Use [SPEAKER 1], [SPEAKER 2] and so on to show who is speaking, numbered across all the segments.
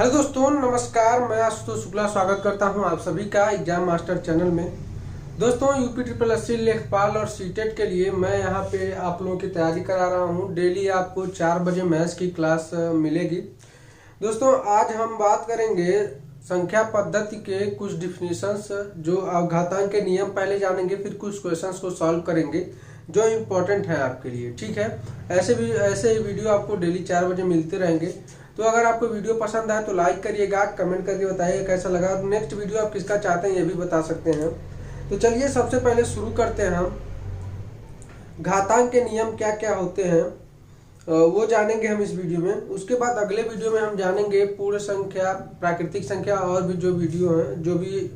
[SPEAKER 1] Hello दोस्तों, नमस्कार। मैं आशुतोष शुक्ला स्वागत करता हूं आप सभी का एग्जाम मास्टर चैनल में। दोस्तों, यूपी ट्रिपल एससी लेखपाल और सीटेट के लिए मैं यहां पे आप लोगों की तैयारी करा रहा हूं। डेली आपको 4 बजे मैथ्स की क्लास मिलेगी। दोस्तों, आज हम बात करेंगे संख्या पद्धति के कुछ डिफिनीशंस, जो घातांक के नियम पहले जानेंगे, फिर कुछ क्वेश्चंस को सॉल्व करेंगे जो इम्पोर्टेंट है आपके लिए। ठीक है, ऐसे ही वीडियो आपको डेली 4 बजे मिलते रहेंगे। तो अगर आपको वीडियो पसंद आए तो लाइक करिएगा, कमेंट करके बताइए कैसा लगा। नेक्स्ट वीडियो आप किसका चाहते हैं ये भी बता सकते हैं। तो चलिए सबसे पहले शुरू करते हैं। हम घातांक के नियम क्या क्या होते हैं वो जानेंगे हम इस वीडियो में। उसके बाद अगले वीडियो में हम जानेंगे पूर्ण संख्या, प्राकृतिक संख्या और भी जो वीडियो हैं, जो भी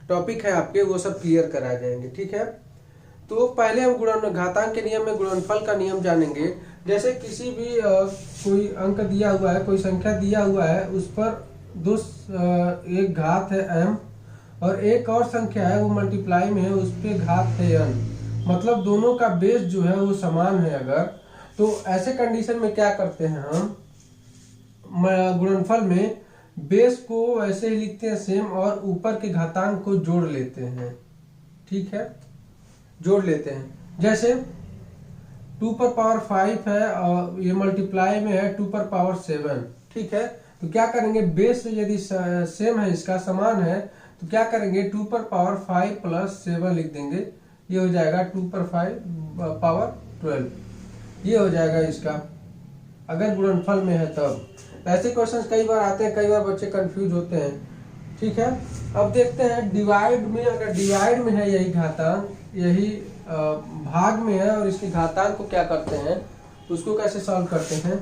[SPEAKER 1] टॉपिक है आपके, वो सब क्लियर कराए जाएंगे। ठीक है, तो पहले हम घातांक के नियम में गुणनफल का नियम जानेंगे। जैसे किसी भी कोई अंक दिया हुआ है, कोई संख्या दिया हुआ है, उस पर एक घात है m और एक और संख्या है वो मल्टीप्लाई में है, उस पे घात है n, मतलब दोनों का बेस जो है वो समान है। अगर तो ऐसे कंडीशन में क्या करते हैं हम, गुणनफल में बेस को वैसे ही लिखते हैं सेम और ऊपर के घातांक को जोड़ लेते हैं। ठीक है, जोड़ लेते हैं। जैसे 2 पर पावर 5 है और ये मल्टीप्लाई में है 2 पर पावर 7। ठीक है, तो क्या करेंगे, बेस यदि सेम है, इसका समान है, तो क्या करेंगे 2 पर पावर 5 प्लस 7 लिख देंगे। ये हो जाएगा 2 पर 5 पावर 12। ये हो जाएगा इसका, अगर गुणनफल में है तब। ऐसे क्वेश्चंस कई बार आते हैं, कई बार बच्चे कंफ्यूज होते हैं। ठीक है, अब देखते हैं डिवाइड में। अगर डिवाइड में है यही घातांक, यही भाग में है और इसके घातांक को क्या करते हैं, उसको कैसे सॉल्व करते हैं।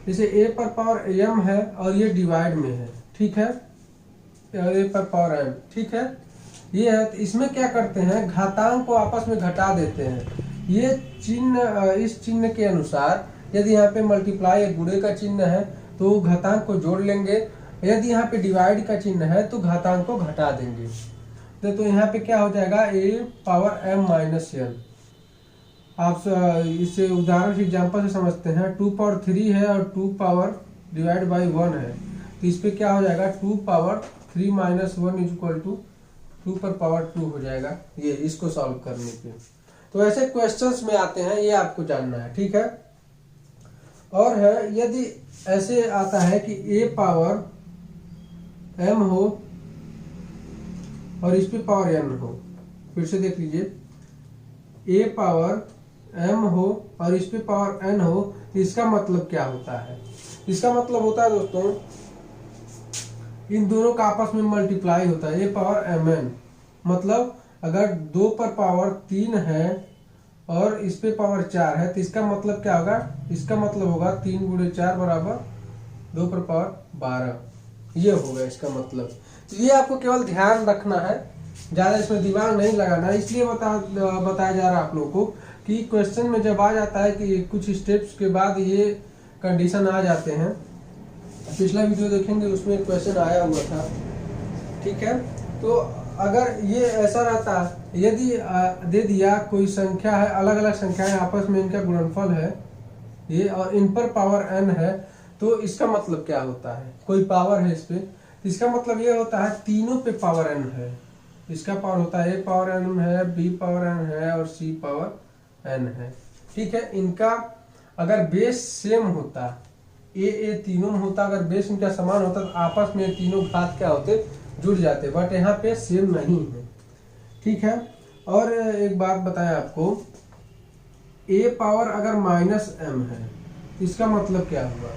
[SPEAKER 1] जैसे a पर पावर m है और ये डिवाइड में है। ठीक है, a पर पावर m। ठीक है, ये है, तो इसमें क्या करते हैं, घातांक को आपस में घटा देते हैं। ये चिन्ह, इस चिन्ह के अनुसार यदि यहाँ पे मल्टीप्लाई गुणे का चिन्ह है तो घातांक को जोड़ लेंगे, यदि यहाँ पे डिवाइड का चिन्ह है तो घातांक को घटा देंगे। तो यहाँ पे क्या हो जाएगा, a power m minus n। आप इसे उदाहरण से एग्जांपल से समझते हैं। 2 पावर 3 है और 2 पावर डिवाइड बाई 1 है, तो इस पे क्या हो जाएगा, 2 power 3 minus 1 is equal to 2 पर पावर 2 हो जाएगा। ये इसको सॉल्व करने पे तो ऐसे क्वेश्चंस में आते हैं, ये आपको जानना है। ठीक है, और है यदि ऐसे आता है कि a पावर m हो और इस पे पावर n हो। फिर से देख लीजिए, a पावर m हो और इस पे पावर n हो, तो इसका मतलब क्या होता है। इसका मतलब होता है दोस्तों, इन दोनों का आपस में मल्टीप्लाई होता है, a पावर mn। मतलब अगर 2 पर पावर 3 है और इस पे पावर 4 है, तो इसका मतलब क्या होगा, इसका मतलब होगा 3 गुणे 4 बराबर 2 पर पावर 12। ये होगा इसका मतलब। तो ये आपको केवल ध्यान रखना है, ज्यादा इसमें दिमाग नहीं लगाना है। इसलिए बताया जा रहा है आप लोगों को कि क्वेश्चन में जब आ जाता है कि कुछ स्टेप्स के बाद ये कंडीशन आ जाते हैं। पिछला वीडियो देखेंगे, उसमें क्वेश्चन आया हुआ था। ठीक है, तो अगर ये ऐसा रहता, यदि दे दिया कोई संख्या है, अलग अलग संख्या है, आपस में इनका गुणनफल है ये, और इन पर पावर n है, तो इसका मतलब क्या होता है, कोई पावर है इस पे, इसका मतलब ये होता है तीनों पे पावर n है। इसका पावर होता है a पावर n है, b पावर n है और c पावर n है। ठीक है, इनका अगर बेस सेम होता, a तीनों में होता, अगर बेस इनका समान होता तो आपस में तीनों घात क्या होते, जुड़ जाते, बट यहाँ पे सेम नहीं है। ठीक है, और एक बात बताएं आपको, a पावर अगर माइनस m है, इसका मतलब क्या हुआ,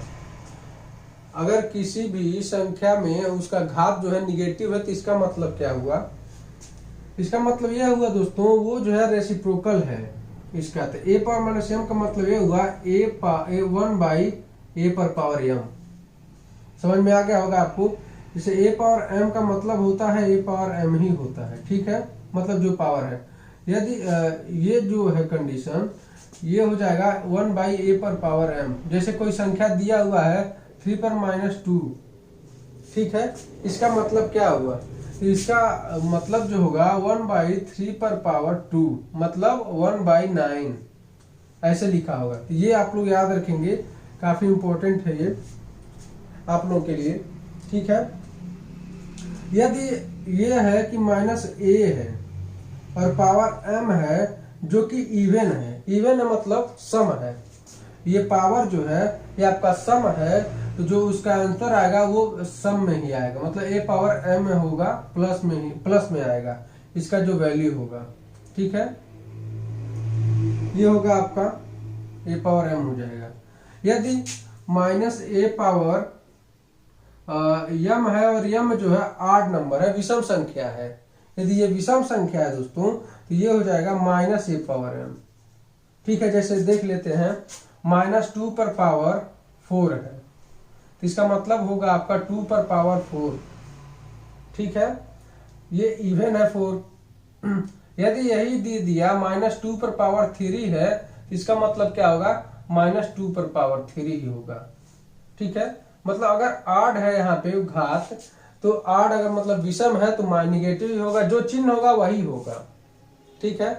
[SPEAKER 1] अगर किसी भी संख्या में उसका घात जो है निगेटिव है, तो इसका मतलब क्या हुआ, इसका मतलब यह हुआ दोस्तों, वो जो है रेसिप्रोकल है इसका। तो a पावर माइनस m का मतलब ये हुआ a 1 बाई a पर पावर m। समझ में आ गया होगा आपको। जैसे a पावर m का मतलब होता है a पावर m ही होता है। ठीक है, मतलब जो पावर है, यदि ये जो है कंडीशन, ये हो जाएगा 1 बाई a पर पावर m। जैसे कोई संख्या दिया हुआ है 3 पर माइनस 2। ठीक है, इसका मतलब क्या हुआ, इसका मतलब जो होगा 1 बाई 3 पर पावर 2, मतलब 1 बाई 9 ऐसे लिखा होगा। ये आप लोग याद रखेंगे, काफी इंपॉर्टेंट है ये आप लोगों के लिए। ठीक है। यदि ये है कि माइनस ए है और पावर m है जो कि इवन है, इवन है मतलब सम है, ये पावर जो है ये आपका सम है, तो जो उसका आंसर आएगा वो सम में ही आएगा, मतलब ए पावर m में होगा, प्लस में आएगा इसका जो वैल्यू होगा, ठीक है। ये होगा आपका ए पावर m हो जाएगा। यदि माइनस ए पावर यम है और यम जो है आड नंबर है, विषम संख्या है, यदि ये विषम संख्या है दोस्तों तो ये हो जाएगा माइनस ए पावर m, ठीक है। जैसे देख लेते हैं -2 पर पावर 4 है, तो इसका मतलब होगा आपका 2 पर पावर 4, ठीक है। ये इवन है 4। यदि यही दे दिया -2 पर पावर 3 है, इसका मतलब क्या होगा, -2 पर पावर 3 ही होगा, ठीक है। मतलब अगर आड है यहाँ पे घात, तो आड अगर मतलब विषम है तो नेगेटिव ही होगा, जो चिन्ह होगा वही होगा, ठीक है।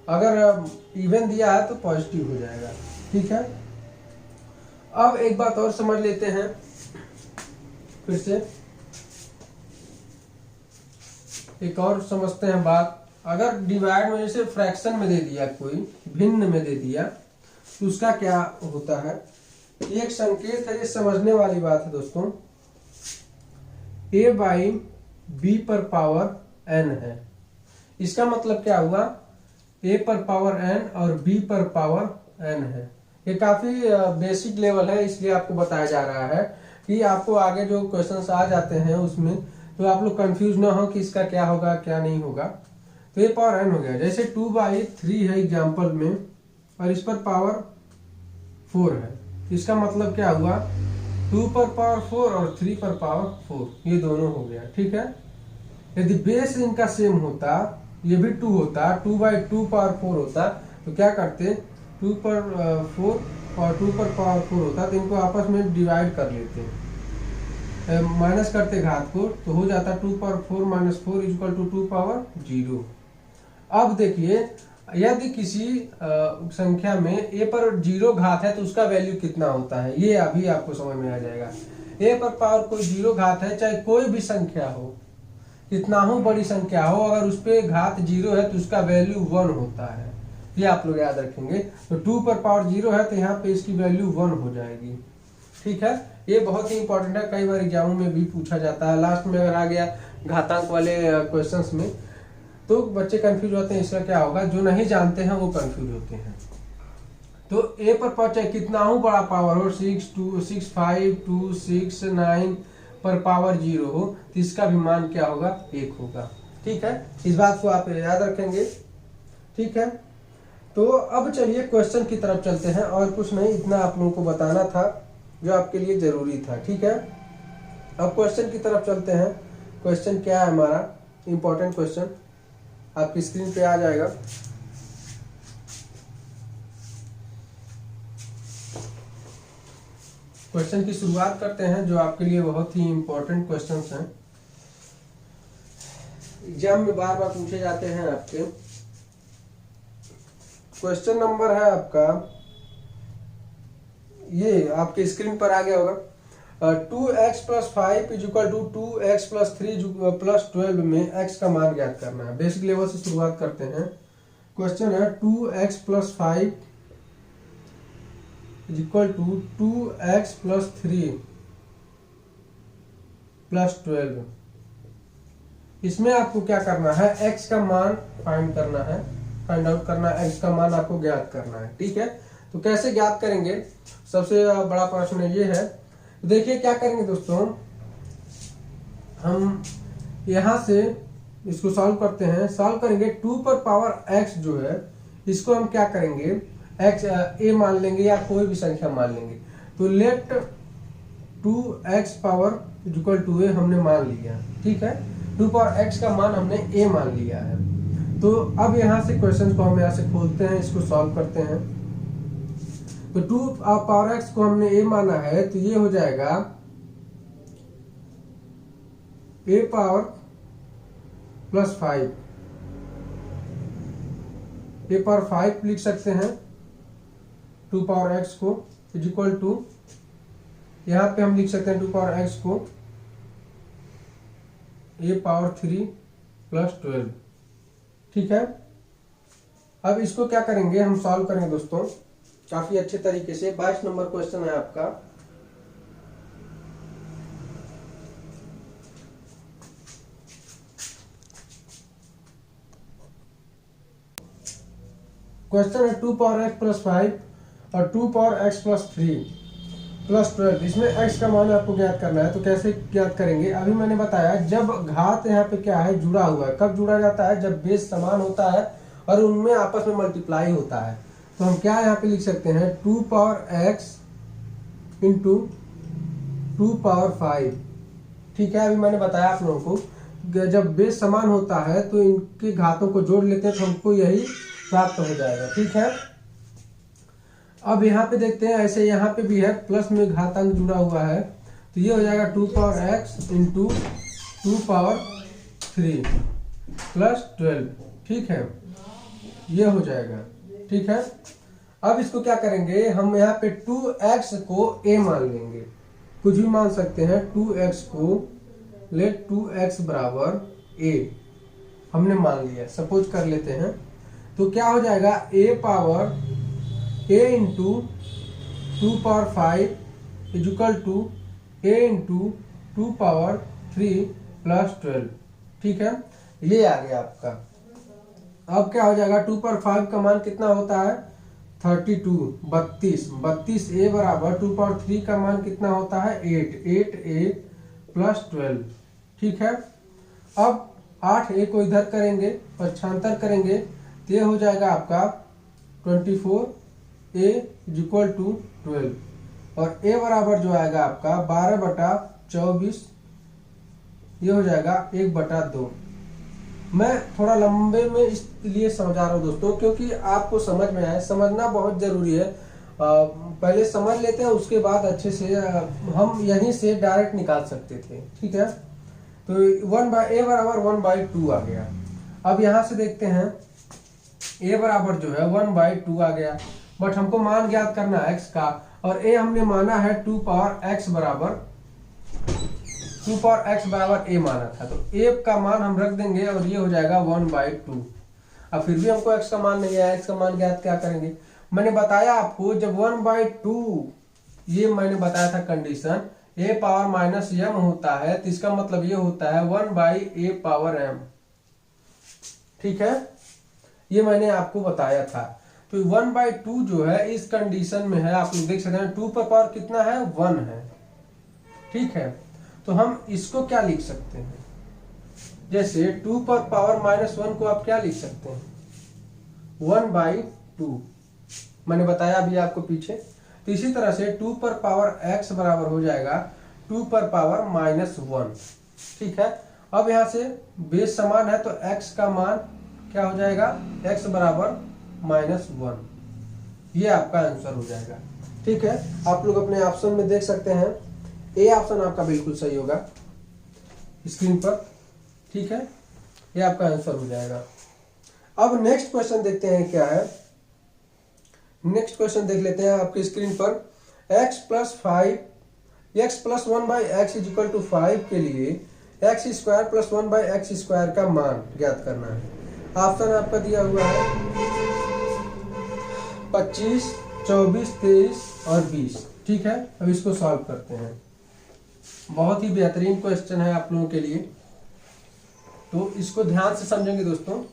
[SPEAKER 1] अगर इवन दिया है तो पॉजिटिव हो जाएगा, ठीक है। अब एक बात और समझ लेते हैं फिर से, एक और समझते हैं बात। अगर डिवाइड में जैसे फ्रैक्शन में दे दिया, कोई भिन्न में दे दिया, तो उसका क्या होता है, एक संकेत है, ये समझने वाली बात है दोस्तों। a बाई बी पर पावर n है, इसका मतलब क्या हुआ, a पर पावर n और b पर पावर n है। ये काफी बेसिक लेवल है, इसलिए आपको बताया जा रहा है कि आपको आगे जो क्वेश्चंस आ जाते हैं उसमें तो आप लोग कंफ्यूज ना हो कि इसका क्या होगा क्या नहीं होगा। तो a पावर n हो गया, जैसे 2/3 है एग्जाम्पल में और इस पर पावर 4 है, इसका मतलब क्या हुआ, 2 पर पावर 4 और 3 पर पावर 4, ये दोनों हो गया, ठीक है। यदि बेस इनका सेम होता, ये भी 2 होता, 2/2 पावर 4 होता, तो क्या करते, 2 पर 4 और 2 पर पावर 4 होता, तो इनको आपस में डिवाइड कर लेते, माइनस करते घात को, तो हो जाता 2 पर 4 - 4 इक्वल टू 2 पावर 0। अब देखिए, यदि किसी संख्या में a पर 0 घात है तो उसका वैल्यू कितना होता है, ये अभी आपको समझ में आ जाएगा। a पर पावर कोई 0 घात है, चाहे कोई भी संख्या हो, कितना हो बड़ी संख्या हो, अगर उस पर घात 0 है तो उसका वैल्यू 1 होता है, ये आप लोग याद रखेंगे। तो 2 पर पावर 0 है तो यहाँ पे इसकी वैल्यू 1 हो जाएगी, ठीक है। ये बहुत ही इंपॉर्टेंट है, कई बार एग्जाम में भी पूछा जाता है, लास्ट में अगर आ गया घातांक वाले क्वेश्चंस में तो बच्चे कंफ्यूज होते हैं, इसका क्या होगा, जो नहीं जानते हैं वो कंफ्यूज होते हैं। तो a पर पावर चाहे कितना हो बड़ा पावर हो, 6, 2, 6, 5, 2, 6, 9 पर पावर 0 हो, तो इसका भी मान क्या होगा, 1 होगा, ठीक है। इस बात को आप याद रखेंगे, ठीक है। तो अब चलिए क्वेश्चन की तरफ चलते हैं, और कुछ नहीं, इतना आप लोगों को बताना था जो आपके लिए जरूरी था, ठीक है। अब क्वेश्चन की तरफ चलते हैं। क्वेश्चन क्या है हमारा, इंपॉर्टेंट क्वेश्चन आपकी स्क्रीन पे आ जाएगा। क्वेश्चन की शुरुआत करते हैं, जो आपके लिए बहुत ही इंपॉर्टेंट क्वेश्चंस हैं, एग्जाम में बार बार पूछे जाते हैं आपके। क्वेश्चन नंबर है आपका, ये आपके स्क्रीन पर आ गया होगा, 2x + 5 = 2x + 3 + 12 में x का मान ज्ञात करना है। बेसिक लेवल से शुरुआत करते हैं। क्वेश्चन है 2x + 5 = 2x + 3 + 12। इसमें आपको क्या करना है, x का मान फाइंड आउट करना है, x का मान आपको ज्ञात करना है, ठीक है। तो कैसे ज्ञात करेंगे, सबसे बड़ा प्रश्न ये है। तो देखिए क्या करेंगे दोस्तों, हम यहां से इसको सॉल्व करते हैं। सॉल्व करेंगे 2 पर पावर x जो है, इसको हम क्या करेंगे, x a मान लेंगे या कोई भी संख्या मान लेंगे। तो लेट 2x पावर = a हमने मान लिया, ठीक है। 2 पावर x का मान हमने a मान लिया है। तो अब यहाँ से क्वेश्चन को हम यहाँ से खोलते हैं, इसको सॉल्व करते हैं। तो 2 पावर x को हमने a माना है, तो ये हो जाएगा a पावर + 5, a पावर 5 लिख सकते हैं 2 पावर x को, इक्वल टू यहाँ पे हम लिख सकते हैं 2 पावर x को a पावर 3 प्लस 12। ठीक है, अब इसको क्या करेंगे, हम सॉल्व करेंगे दोस्तों काफी अच्छे तरीके से। 22 नंबर क्वेश्चन है आपका। क्वेश्चन है 2 पावर x प्लस 5 और 2 पावर x प्लस 3 प्लस 12। इसमें x का मान आपको ज्ञात करना है। तो कैसे ज्ञात करेंगे, अभी मैंने बताया जब घात यहाँ पे क्या है, जुड़ा हुआ है। कब जुड़ा जाता है, जब बेस समान होता है और उनमें आपस में मल्टीप्लाई होता है। तो हम क्या यहाँ पे लिख सकते हैं, 2 पावर x इंटू 2 पावर 5। ठीक है, अभी मैंने बताया आप लोगों को जब बेस समान होता है तो इनके घातों को जोड़ लेते हैं तो हमको यही प्राप्त हो जाएगा। ठीक है, अब यहाँ पे देखते हैं, ऐसे यहाँ पे भी है, प्लस में घातांक जुड़ा हुआ है। तो ये हो जाएगा 2 power x into 2 power 3 plus 12। ठीक है, ये हो जाएगा। ठीक है, अब इसको क्या करेंगे, हम यहाँ पे 2x को a मान लेंगे, कुछ भी मान सकते हैं। 2x को ले 2x बराबर a हमने मान लिया, सपोज कर लेते हैं। तो क्या हो जाएगा, a power a into 2 power 5 equal to a into 2 power 3 plus 12। ठीक है, ये आ गया आपका। अब क्या हो जाएगा, 2 पावर 5 का मान कितना होता है, 32 32 a बराबर 2 पावर 3 का मान कितना होता है, 8 a प्लस 12। ठीक है, अब 8a को इधर करेंगे, पक्षांतर करेंगे, तो ये हो जाएगा आपका 24 a इक्वल टू 12 और a बराबर जो आएगा आपका 12/24। ये हो जाएगा 1/2। मैं थोड़ा लंबे में इसलिए समझा रहा हूँ दोस्तों, क्योंकि आपको समझ में आए, समझना बहुत जरूरी है। पहले समझ लेते हैं, उसके बाद अच्छे से हम यहीं से डायरेक्ट निकाल सकते थे। ठीक है, तो a बराबर 1/2 आ गया। अब यहाँ से देखते हैं, a बराबर जो है 1/2 आ गया, बट हमको मान ज्ञात करना है x का, और a हमने माना है 2 पावर x बराबर a माना था। तो a का मान हम रख देंगे और ये हो जाएगा 1/2। अब फिर भी हमको x का मान नहीं आया, x का मान ज्ञात क्या करेंगे, मैंने बताया आपको जब 1/2, ये मैंने बताया था condition, a power minus m होता है, तो इसका मतलब ये होता है 1/a पावर m। ठीक है, ये मैंने आपको बताया था। तो 1/2 जो है इस कंडीशन में है, आप लोग देख सकते हैं 2 पर पावर कितना है, 1 है। ठीक है, तो हम इसको क्या लिख सकते हैं, जैसे 2 पर पावर -1 को आप क्या लिख सकते हैं, 1/2। मैंने बताया अभी आपको पीछे। तो इसी तरह से 2 पर पावर x बराबर हो जाएगा 2 पर पावर -1। ठीक है, अब यहाँ से बेस समान है तो x का मान क्या हो जाएगा, x बराबर -1। ये आपका आंसर हो जाएगा। ठीक है, आप लोग अपने ऑप्शन में देख सकते हैं, ए ऑप्शन आपका बिल्कुल सही होगा स्क्रीन पर। ठीक है, ये आपका आंसर हो जाएगा। अब नेक्स्ट क्वेश्चन देखते हैं क्या है। नेक्स्ट क्वेश्चन देख लेते हैं आपके स्क्रीन पर। x plus 1/x is equal to 5 के लिए x square plus 1/x square का मान ज्ञात करना है। ऑप्शन आपका दिया हुआ है 25, 24, 23 और 20। ठीक है, अब इसको सॉल्व करते हैं। बहुत ही बेहतरीन क्वेश्चन है आप लोगों के लिए, तो इसको ध्यान से समझेंगे दोस्तों,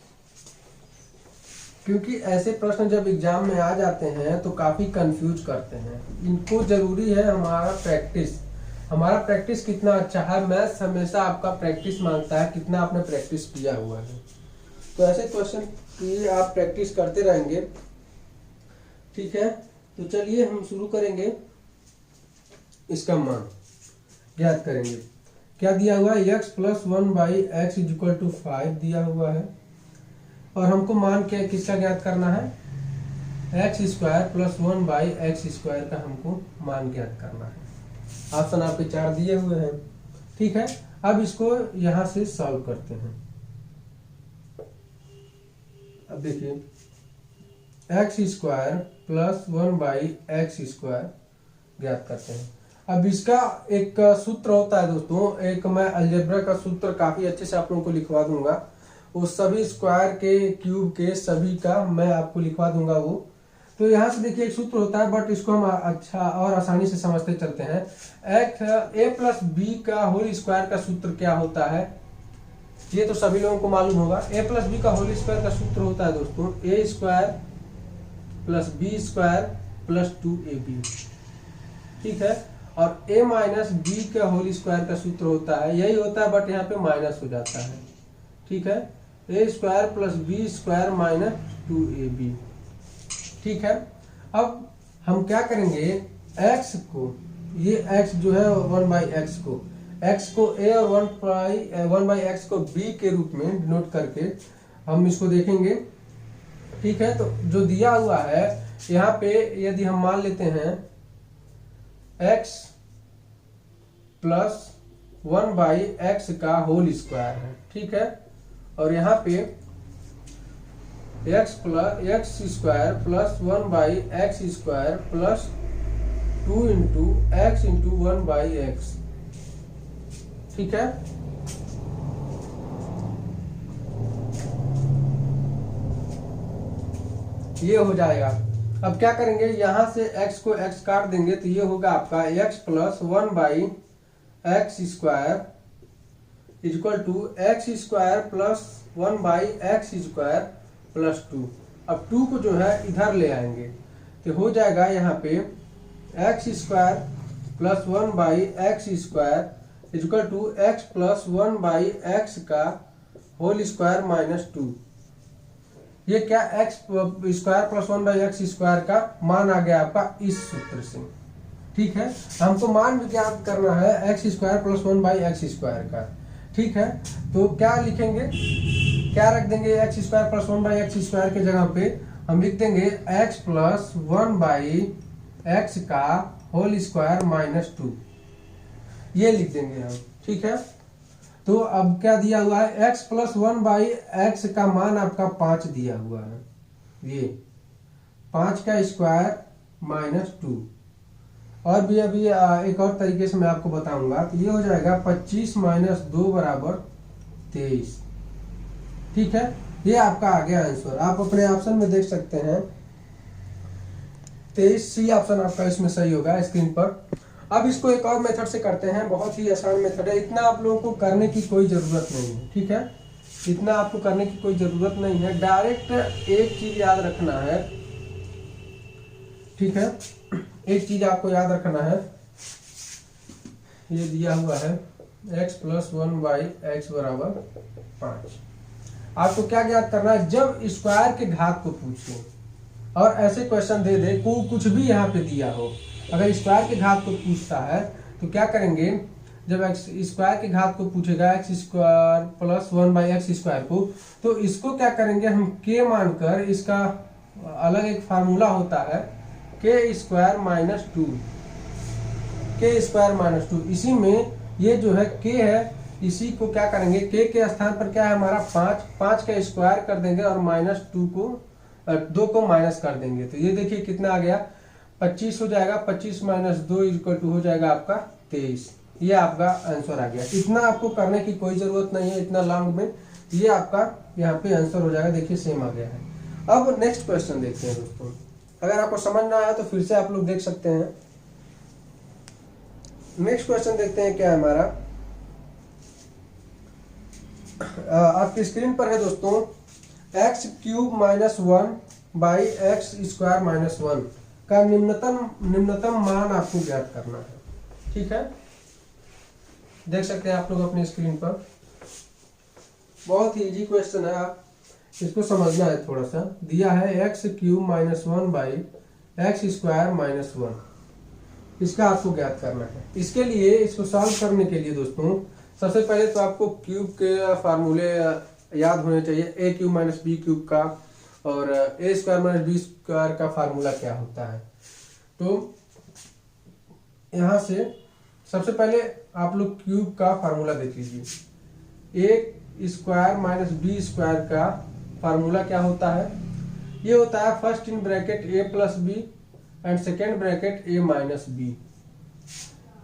[SPEAKER 1] क्योंकि ऐसे प्रश्न जब एग्जाम में आ जाते हैं तो काफी कंफ्यूज करते हैं। इनको जरूरी है हमारा प्रैक्टिस कितना अच्छा है। मैथ्स हमेशा आपका प्रैक्टिस मांगता है, कितना आपने प्रैक्टिस किया हुआ है। तो ऐसे क्वेश्चन की आप प्रैक्टिस करते रहेंगे। ठीक है, तो चलिए हम शुरू करेंगे। इसका मान ज्ञात करेंगे। क्या दिया हुआ है, x plus 1/x is equal to 5 दिया हुआ है, और हमको मान क्या किसका ज्ञात करना है, x square plus 1/x square का हमको मान ज्ञात करना है। ऑप्शन आपके 4 दिए हुए हैं। ठीक है, अब इसको यहां से सॉल्व करते हैं। अब देखिए, x square plus 1/x square ज्ञात करते हैं। अब इसका एक सूत्र होता है दोस्तों, एक मैं अलजेब्रा का सूत्र काफी अच्छे से आप लोगों को लिखवा दूंगा, वो सभी स्क्वायर के क्यूब के सभी का मैं आपको लिखवा दूंगा वो। तो यहाँ से देखिए एक सूत्र होता है, बट इसको हम अच्छा और आसानी से समझते चलते हैं। ए प्लस बी का होल स्क्वायर का सूत्र क्या होता है, ये तो सभी लोगों को मालूम होगा। ए प्लस बी का होल स्क्वायर का सूत्र होता है दोस्तों A square plus B square plus 2ab, ठीक है। और a माइनस बी का होल स्क्वायर का सूत्र होता है, यही होता है बट यहाँ पे माइनस हो जाता है, ठीक है। A square plus B square minus 2ab, ठीक है। अब हम क्या करेंगे, x को, ये x जो है 1/x को, x को a और 1/x को b के रूप में डिनोट करके हम इसको देखेंगे, ठीक है। तो जो दिया हुआ है यहाँ पे, यदि हम मान लेते हैं x प्लस 1/x का होल स्क्वायर है, ठीक है। और यहाँ पे x square plus 1/x square plus 2 into x into 1/x, ठीक है। ये हो जाएगा। अब क्या करेंगे, यहां से x को x काट देंगे तो ये होगा आपका x plus 1/x square equal to x square plus 1/x square plus 2। अब 2 को जो है इधर ले आएंगे तो हो जाएगा यहाँ पे x square plus 1/x square equal to x plus 1/x का होल स्क्वायर माइनस 2। ये क्या x square plus 1/x square का मान आ गया आपका इस सूत्र से, ठीक है। हमको मान भी ज्ञात करना है x square plus 1/x square का, ठीक है। तो क्या लिखेंगे, क्या रख देंगे, x square plus 1/x square के जगह पे हम लिख देंगे x प्लस 1/x का होल स्क्वायर माइनस 2, ये लिख देंगे हम, ठीक है। तो अब क्या दिया हुआ है, x प्लस 1/x का मान आपका 5 दिया हुआ है, ये 5 का स्क्वायर माइनस 2। और भी अभी एक और तरीके से मैं आपको बताऊंगा, तो ये हो जाएगा 25 माइनस 2 बराबर 23, ठीक है। ये आपका आ गया आंसर, आप अपने ऑप्शन में देख सकते हैं 23C ऑप्शन आपका इसमें सही होगा स्क्रीन पर। अब इसको एक और मेथड से करते हैं, बहुत ही आसान मेथड है, इतना आप लोगों को करने की कोई जरूरत नहीं है, ठीक है। इतना आपको करने की कोई जरूरत नहीं है, डायरेक्ट एक चीज याद रखना है, ठीक है। एक चीज आपको याद रखना है, ये दिया हुआ है x प्लस 1/x बराबर 5। आपको क्या याद करना है, जब स्क्वायर के घात को पूछे और ऐसे क्वेश्चन दे दे, कुछ भी यहाँ पे दिया हो, अगर स्क्वायर के घात को पूछता है तो क्या करेंगे, जब x स्क्वायर के घात को पूछेगा x square plus 1/x square को, तो इसको क्या करेंगे हम k मानकर, इसका अलग एक फार्मूला होता है k square minus 2, k square minus 2। इसी में ये जो है k है, इसी को क्या करेंगे, k के स्थान पर क्या है हमारा 5 का स्क्वायर कर देंगे और माइनस 2 को माइनस कर देंगे, तो ये देखिए कितना आ गया 25 हो जाएगा, 25 माइनस 2 इक्वल टू हो जाएगा आपका 23। ये आपका आंसर आ गया। इतना आपको करने की कोई जरूरत नहीं है, इतना लॉन्ग में, ये आपका यहाँ पे आंसर हो जाएगा, देखिए सेम आ गया है। अब नेक्स्ट क्वेश्चन देखते हैं दोस्तों, अगर आपको समझ ना आया तो फिर से आप लोग देख सकते हैं। नेक्स्ट क्वेश्चन देखते हैं क्या है हमारा, आपकी स्क्रीन पर है दोस्तों, x cube minus 1/x square minus 1 का निम्नतम मान आपको ज्ञात करना है, ठीक है। देख सकते हैं आप लोग अपनी स्क्रीन पर, बहुत ही इजी क्वेश्चन है, आप इसको समझना है थोड़ा सा। दिया है x cube minus 1/x square minus 1, इसका आपको ज्ञात करना है। इसके लिए, इसको सॉल्व करने के लिए दोस्तों, सबसे पहले तो आपको क्यूब के फार्मूले याद होने चाहिए, ए क्यूब माइनस बी क्यूब का और ए स्क्वायर माइनस बी स्क्वायर का फार्मूला क्या होता है। तो यहां से सबसे पहले आप लोग क्यूब का फार्मूला देख लीजिए। A square minus B square का फार्मूला क्या होता है, ये होता है first in bracket A plus B and second bracket A minus B.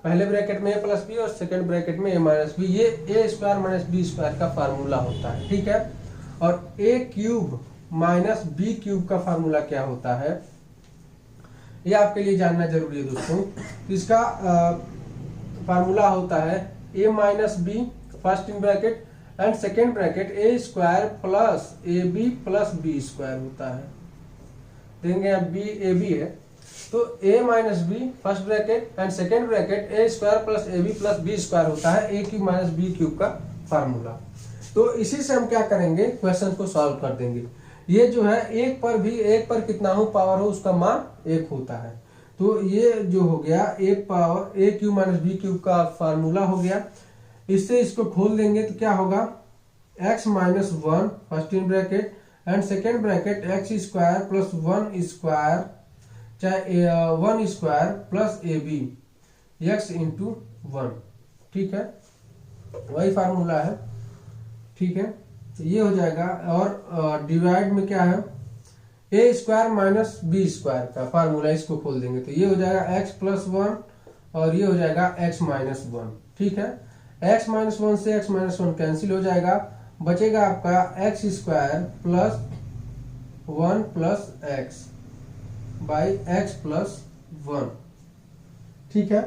[SPEAKER 1] पहले ब्रैकेट में a प्लस बी और सेकेंड ब्रैकेट में a माइनस बी, ये a square minus B square का फार्मूला होता है, ठीक है। और a cube minus B cube का फार्मूला क्या होता है, ये आपके लिए जानना जरूरी है दोस्तों। तो इसका फार्मूला होता है a minus B first in bracket and second bracket a square plus A B plus B square होता है। देंगे अब बी ए बी है, तो a minus B first bracket and second bracket a square plus A B plus B square होता है a cube minus B cube का formula. तो इसी से हम क्या करेंगे, क्वेश्चन को सॉल्व कर देंगे। ये जो है एक पर कितना हो पावर हो उसका मान 1 होता है। तो ये जो हो गया a power a cube minus B cube का फार्मूला हो गया। इससे इसको खोल देंगे तो क्या होगा, x minus 1 first in bracket and second bracket x square plus 1 square चाहे 1 square plus A B X into 1, ठीक है, वही फार्मूला है, ठीक है। तो ये हो जाएगा और डिवाइड में क्या है, A square minus B square का फार्मूला, इसको खोल देंगे तो ये हो जाएगा x प्लस 1 और ये हो जाएगा x माइनस 1, ठीक है। x माइनस 1 से x माइनस 1 कैंसिल हो जाएगा, बचेगा आपका x square plus 1 plus x by x plus 1, ठीक है।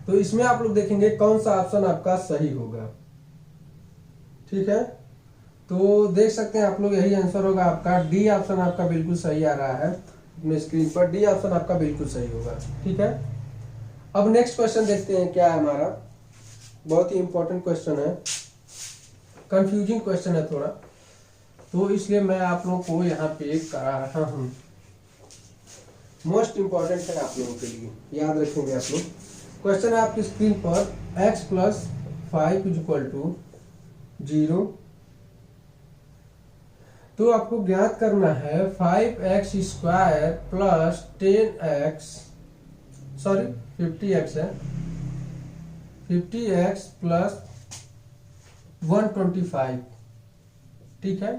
[SPEAKER 1] तो इसमें आप लोग देखेंगे कौन सा ऑप्शन आपका सही होगा, ठीक है। तो देख सकते हैं आप लोग, यही आंसर होगा आपका, डी ऑप्शन आपका बिल्कुल सही आ रहा है अपने स्क्रीन पर, डी ऑप्शन आपका बिल्कुल सही होगा, ठीक है। अब नेक्स्ट क्वेश्चन देखते हैं क्या है हमारा, बहुत ही इंपॉर्टेंट क्वेश्चन है, कंफ्यूजिंग क्वेश्चन है थोड़ा, तो इसलिए मैं आप लोगों को यहाँ पे करा रहा हूँ, मोस्ट इंपॉर्टेंट है आप लोगों के लिए, याद रखेंगे आप लोग। क्वेश्चन है आपकी स्क्रीन पर, x plus 5 is equal to 0। तो आपको ज्ञात करना है 5x square plus 10x, sorry 50x है, 50x प्लस 125, ठीक है।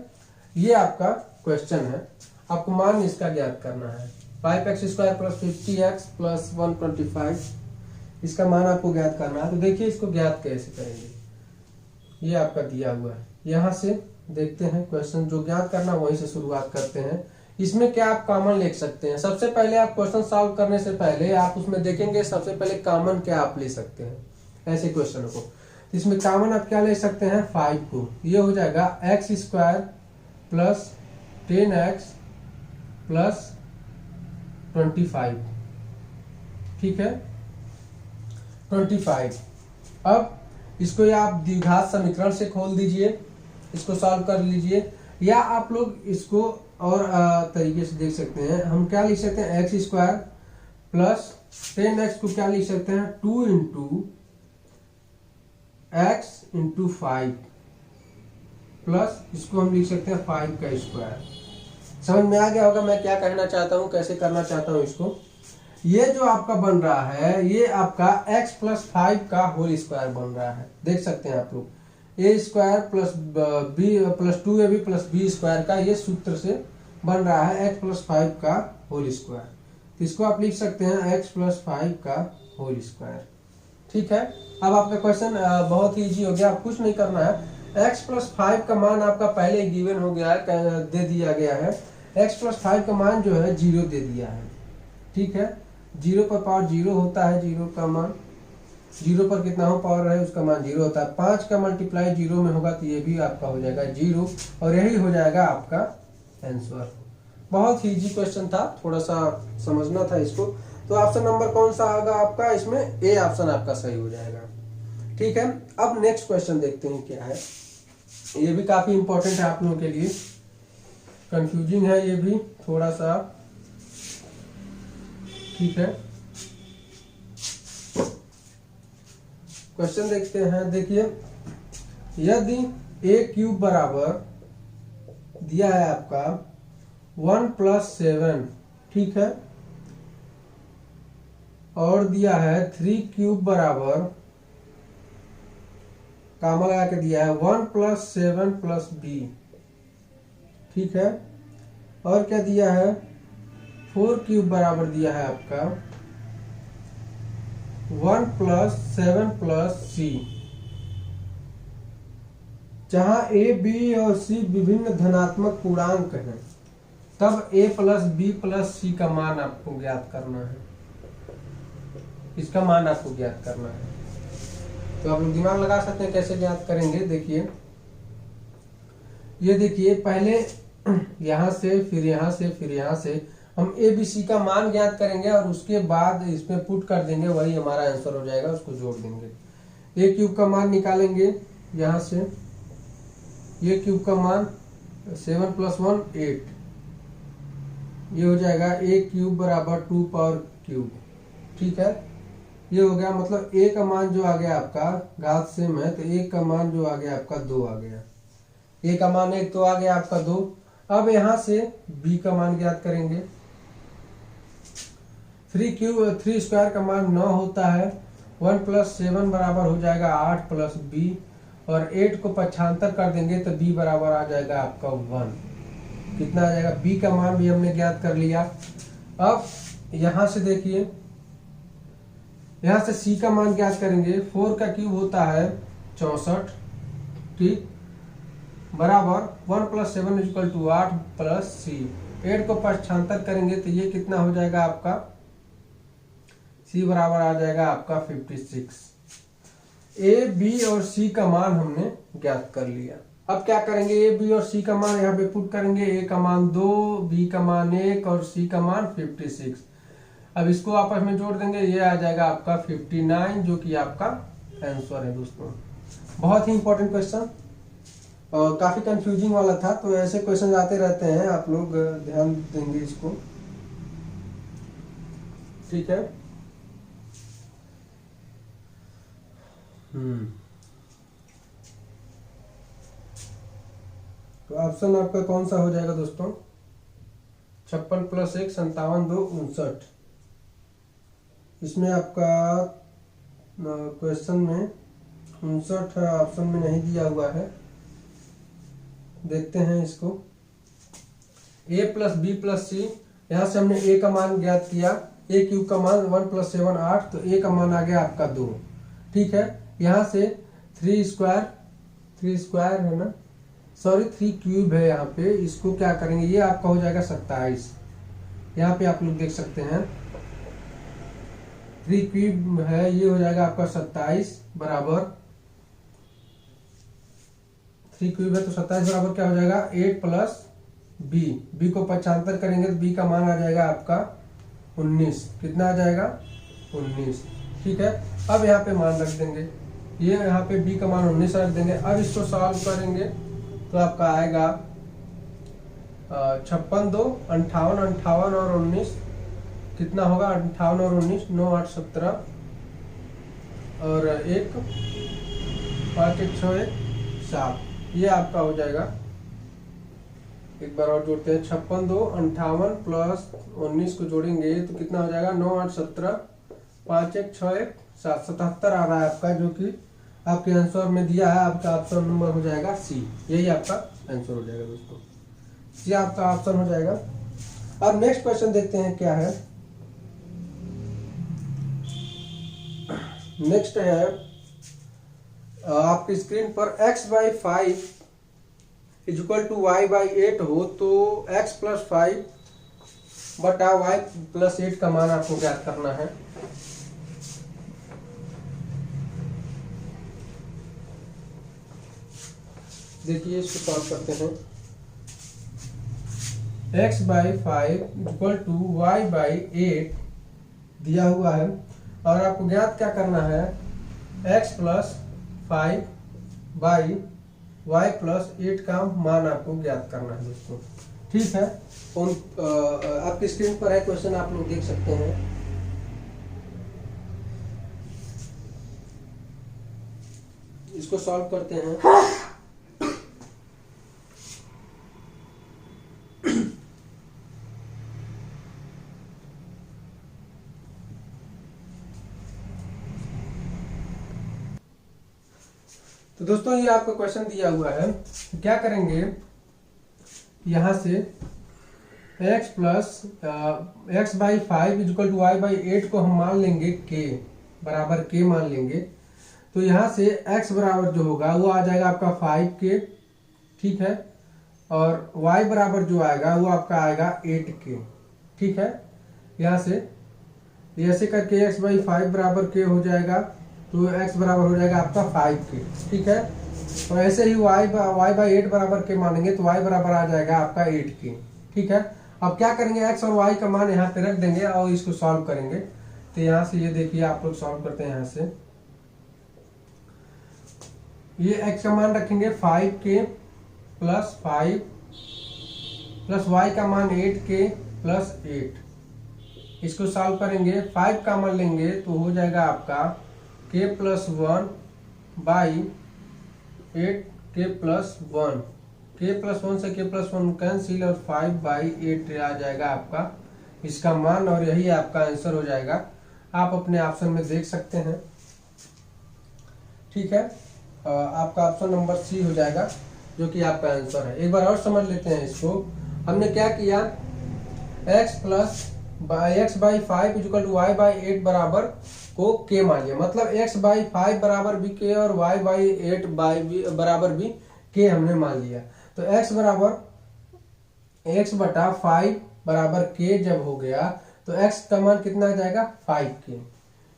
[SPEAKER 1] ये आपका क्वेश्चन है, आपको मान इसका ज्ञात करना है। 5x square plus 50x plus 125, इसका मान आपको ज्ञात करना है। तो देखिए इसको ज्ञात कैसे करेंगे, ये आपका दिया हुआ है, यहाँ से देखते हैं क्वेश्चन, जो ज्ञात करना वहीं से शुरुआत करते हैं। इसमें क्या आप कॉमन लिख सकते हैं, सबसे पहले आप क्वेश्चन सॉल्व करने से पहले आप उसमें देखेंगे सबसे पहले कॉमन क्या आप ले सकते हैं ऐसे क्वेश्चन को। इसमें कॉमन आप क्या ले सकते हैं, 5 को, ये हो जाएगा x square plus 10x plus 25, ठीक है, 25। अब इसको या आप द्विघात समीकरण से खोल दीजिए, इसको सॉल्व कर लीजिए, या आप लोग इसको और तरीके से देख सकते हैं। हम क्या लिख सकते हैं, एक्स स्क्वायर प्लस 10x को क्या लिख सकते हैं, 2 इंटू एक्स इंटू 5 प्लस इसको हम लिख सकते हैं 5 का स्क्वायर। समझ में आ गया होगा मैं क्या कहना चाहता हूँ, कैसे करना चाहता हूँ इसको। ये जो आपका बन रहा है ये आपका x प्लस 5 का होल स्क्वायर बन रहा है, देख सकते हैं आप लोग, a square plus B plus 2ab plus B square का ये सूत्र से बन रहा है x प्लस 5 का होल स्क्वायर। तो इसको आप लिख सकते हैं x प्लस 5 का होल स्क्वायर, ठीक है। अब आपका क्वेश्चन बहुत ही इजी हो गया, आप कुछ नहीं करना है। x प्लस 5 का मान आपका पहले गिवन हो गया है, दे दिया गया है। x प्लस 5 का मान जो है 0 दे दिया है, ठीक है। 0 पर पावर 0 होता है, 0 का मान 0 पर कितना हो पावर है उसका मान 0 होता है। 5 का मल्टीप्लाई 0 में होगा तो ये भी आपका हो जाएगा 0 और यही हो जाएगा आपका आंसर। बहुत ही इजी क्वेश्चन था, थोड़ा सा समझना था इसको। तो ऑप्शन नंबर कौन सा होगा आपका, इसमें ए ऑप्शन आपका सही हो जाएगा, ठीक है। अब नेक्स्ट क्वेश्चन देखते हैं क्या है, ये भी काफी इंपॉर्टेंट है आप लोगों के लिए, कंफ्यूजिंग है ये भी थोड़ा सा, ठीक है। क्वेश्चन देखते हैं, देखिए यदि a क्यूब बराबर दिया है आपका 1 प्लस 7, ठीक है, और दिया है 3 क्यूब बराबर, कामा लगा के दिया है 1 प्लस 7 प्लस b, ठीक है, और क्या दिया है 4 क्यूब बराबर दिया है आपका 1 प्लस 7 प्लस सी, जहां ए बी और सी विभिन्न धनात्मक पूर्णांक हैं, तब a प्लस बी प्लस सी का मान आपको ज्ञात करना है। इसका मान आपको ज्ञात करना है। तो आप लोग दिमाग लगा सकते हैं कैसे ज्ञात करेंगे। देखिए, ये देखिए, पहले यहां से, फिर यहां से, फिर यहां से हम ए बी सी का मान ज्ञात करेंगे और उसके बाद इसमें पुट कर देंगे, वही हमारा आंसर हो जाएगा, उसको जोड़ देंगे। ए क्यूब का मान निकालेंगे यहां से, ये क्यूब का मान 7 प्लस 1 8, ये हो जाएगा ए क्यूब बराबर 2 पावर क्यूब। ठीक है, ये हो गया, मतलब ए का मान जो आ गया आपका घात सेम है, तो ए का मान जो आ गया आपका 2 आ गया। ए का मान 1 तो आ गया आपका 2। अब यहां से बी का मान ज्ञात करेंगे। 3 स्क्वायर का मान 9 होता है। 1 प्लस 7 बराबर हो जाएगा 8 प्लस बी, और 8 को पक्षांतर कर देंगे तो b बराबर आ जाएगा आपका 1। कितना आ जाएगा? b का मान भी हमने ज्ञात कर लिया। अब यहां से देखिए, यहां से c का मान ज्ञात करेंगे। 4 का क्यूब होता है 64, ठीक, बराबर 1 प्लस 7 इक्वल टू 8 प्लस सी। 8 को पक्षांतर करेंगे तो ये कितना हो जाएगा आपका? c बराबर आ जाएगा आपका 56। ए बी और सी का मान हमने ज्ञात कर लिया। अब क्या करेंगे? ए बी और सी का मान यहाँ पे पुट करेंगे। ए का मान 2, बी का मान 1 और सी का मान 56। अब इसको आपस में जोड़ देंगे, ये आ जाएगा आपका 59, जो कि आपका आंसर है दोस्तों। बहुत ही इंपॉर्टेंट क्वेश्चन और काफी कंफ्यूजिंग वाला था, तो ऐसे क्वेश्चन आते रहते हैं, आप लोग ध्यान देंगे इसको। ठीक है, तो ऑप्शन आपका कौन सा हो जाएगा दोस्तों? 56 प्लस 1 57 2 59। इसमें आपका क्वेश्चन में 59 ऑप्शन में नहीं दिया हुआ है। देखते हैं इसको। a प्लस बी प्लस सी, यहाँ से हमने a का मान ज्ञात किया। a क्यूब का मान 1 प्लस 7 8, तो a का मान आ गया आपका 2। ठीक है, यहाँ से 3 स्क्वायर है ना, सॉरी 3 क्यूब है यहाँ पे, इसको क्या करेंगे? ये आपका हो जाएगा 27। यहाँ पे आप लोग देख सकते हैं 3 क्यूब है, ये हो जाएगा आपका 27 बराबर 3 क्यूब है, तो 27 बराबर क्या हो जाएगा? 8 प्लस बी को पक्षांतर करेंगे तो बी का मान आ जाएगा आपका 19। कितना आ जाएगा? 19। ठीक है, अब यहाँ पे मान रख देंगे, ये यहाँ पे b का मान 19 रख देंगे। अब इसको सॉल्व करेंगे तो आपका आएगा 56 2 58, 58 और 19 कितना होगा? 58 और 19 9 8 17 और 1 5 1 6 1 7, ये आपका हो जाएगा। एक बार और जोड़ते हैं, 56 2 58 प्लस 19 को जोड़ेंगे तो कितना हो जाएगा? 9 8 17 5 1 6 1 7 77 आ रहा है आपका, जो कि आपके आंसर में दिया है। आपका ऑप्शन नंबर हो जाएगा सी, यही आपका आंसर हो जाएगा दोस्तों। सी आपका ऑप्शन हो जाएगा। अब नेक्स्ट क्वेश्चन देखते हैं क्या है। नेक्स्ट है, आपकी स्क्रीन पर x by 5 equal to y by 8 हो तो x प्लस 5 बटा y प्लस 8 का मान आपको ज्ञात करना है। देखिए, इसको सॉल्व करते हैं। x by 5 equal to y by 8 दिया हुआ है, और आपको ज्ञात क्या करना है? x plus 5 by y plus 8 का मान आपको ज्ञात करना है दोस्तों। ठीक है, आपकी स्क्रीन पर है क्वेश्चन, आप लोग देख सकते हैं। इसको सॉल्व करते हैं। तो दोस्तों, ये आपका क्वेश्चन दिया हुआ है, क्या करेंगे? यहां से x plus x by 5 equal to y by 8 को हम मान लेंगे k। बराबर k मान लेंगे तो यहाँ से x बराबर जो होगा वो आ जाएगा आपका 5k, ठीक है, और y बराबर जो आएगा वो आपका आएगा 8k, ठीक है। यहाँ से ऐसे करके x बाई 5 बराबर k हो जाएगा तो x बराबर हो जाएगा आपका 5k, ठीक है। और ऐसे ही y बाई 8 बराबर k मानेंगे तो y बराबर आ जाएगा आपका 8k, ठीक है। अब क्या करेंगे, x और y का मान यहाँ पे रख देंगे और इसको सॉल्व करेंगे। तो यहाँ से ये देखिए आप लोग सॉल्व करते हैं, यहाँ से ये x का मान रखेंगे 5k प्लस 5 प्लस y का मान 8k प्लस 8, इसको सॉल्व करेंगे। 5 का मान लेंगे तो हो जाएगा आपका k plus 1 by 8k plus 1, k plus 1 से k प्लस 1 कैंसिल और 5 बाई 8 आ जाएगा आपका इसका मान, और यही आपका आंसर हो जाएगा। आप अपने ऑप्शन में देख सकते हैं, ठीक है। आपका ऑप्शन नंबर सी हो जाएगा जो कि आपका आंसर है। एक बार और समझ लेते हैं इसको। हमने क्या किया, x by 5 equal to y by 8 बराबर को k मान लिया, मतलब x बाई 5 बराबर भी k और y बाई 8 बराबर भी k हमने मान लिया। तो x बराबर x बटा 5 बराबर k जब हो गया तो x का मान कितना आ जाएगा 5k,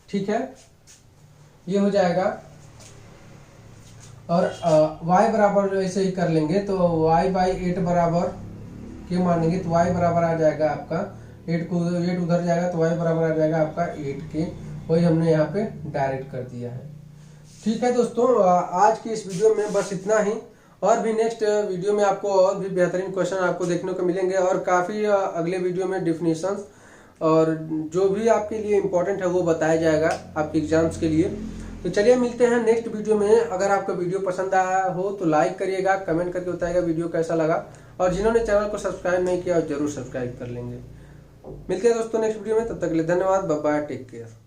[SPEAKER 1] ठीक है, ये हो जाएगा। और y बराबर ऐसे ही कर लेंगे तो y बाई 8 बराबर k मानेंगे तो y बराबर आ जाएगा आपका 8 उधर जाएगा तो y बराबर आ जाएगा आपका 8k, वही हमने यहाँ पे डायरेक्ट कर दिया है। ठीक है दोस्तों, आज की इस वीडियो में बस इतना ही। और भी नेक्स्ट वीडियो में आपको और भी बेहतरीन क्वेश्चन आपको देखने को मिलेंगे, और काफ़ी अगले वीडियो में डिफिनीशंस और जो भी आपके लिए इम्पोर्टेंट है वो बताया जाएगा आपके एग्जाम्स के लिए। तो चलिए मिलते हैं नेक्स्ट वीडियो में। अगर आपका वीडियो पसंद आया हो तो लाइक करिएगा, कमेंट करके बताइएगा वीडियो कैसा लगा, और जिन्होंने चैनल को सब्सक्राइब नहीं किया जरूर सब्सक्राइब कर लेंगे। मिलते हैं दोस्तों नेक्स्ट वीडियो में, तब तक के लिए धन्यवाद, बाय बाय, टेक केयर।